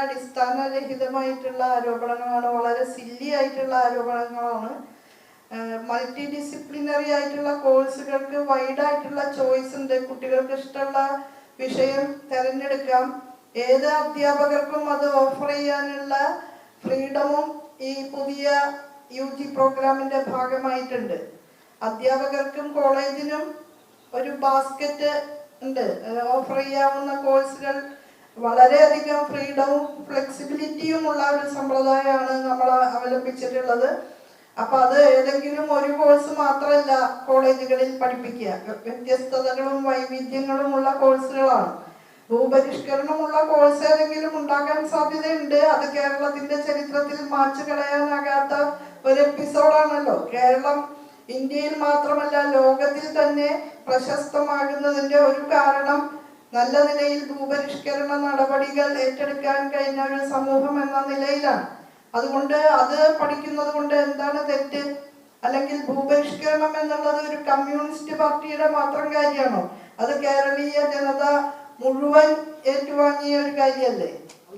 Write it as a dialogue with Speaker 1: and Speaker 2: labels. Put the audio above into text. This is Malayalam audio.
Speaker 1: അടിസ്ഥാനരഹിതമായിട്ടുള്ള ആരോപണങ്ങളാണ്, വളരെ സില്ലി ആയിട്ടുള്ള ആരോപണങ്ങളാണ്. മൾട്ടി ഡിസിപ്ലിനറി ആയിട്ടുള്ള കോഴ്സുകൾക്ക് വൈഡായിട്ടുള്ള ചോയ്സ് ഉണ്ട്. കുട്ടികൾക്ക് ഇഷ്ടമുള്ള വിഷയം തിരഞ്ഞെടുക്കാം. ഏത് അധ്യാപകർക്കും അത് ഓഫർ ചെയ്യാനുള്ള ഫ്രീഡമും ഈ പുതിയ UG പ്രോഗ്രാമിന്റെ ഭാഗമായിട്ടുണ്ട്. അധ്യാപകർക്കും കോളേജിനും ഒരു ബാസ്ക്കറ്റ് ഉണ്ട്. ഓഫർ ചെയ്യാവുന്ന കോഴ്സുകൾ വളരെയധികം ഫ്രീഡവും ഫ്ലെക്സിബിലിറ്റിയും ഉള്ള ഒരു സമ്പ്രദായമാണ് നമ്മൾ അവലംബിച്ചിട്ടുള്ളത്. അപ്പൊ അത് ഏതെങ്കിലും ഒരു കോഴ്സ് മാത്രമല്ല കോളേജുകളിൽ പഠിപ്പിക്കുക, വ്യത്യസ്തതകളും വൈവിധ്യങ്ങളുമുള്ള കോഴ്സുകളാണ്. ഭൂപരിഷ്കരണമുള്ള കോഴ്സ് ഏതെങ്കിലും ഉണ്ടാകാൻ സാധ്യതയുണ്ട്. അത് കേരളത്തിന്റെ ചരിത്രത്തിൽ മാച്ചു കളയാനാകാത്ത ഒരു എപ്പിസോഡാണല്ലോ. കേരളം ഇന്ത്യയിൽ മാത്രമല്ല ലോകത്തിൽ തന്നെ പ്രശസ്തമാകുന്നതിന്റെ ഒരു കാരണം നല്ല നിലയിൽ ഭൂപരിഷ്കരണ നടപടികൾ ഏറ്റെടുക്കാൻ കഴിഞ്ഞ ഒരു സമൂഹം എന്ന നിലയിലാണ്. അതുകൊണ്ട് അത് പഠിക്കുന്നത് കൊണ്ട് എന്താണ് തെറ്റ്? അല്ലെങ്കിൽ ഭൂപരിഷ്കരണം എന്നുള്ളത് ഒരു കമ്മ്യൂണിസ്റ്റ് പാർട്ടിയുടെ മാത്രം കാര്യമാണോ? അത് കേരളീയ ജനത മുഴുവൻ ഏറ്റുവാങ്ങിയ ഒരു കാര്യമല്ലേ?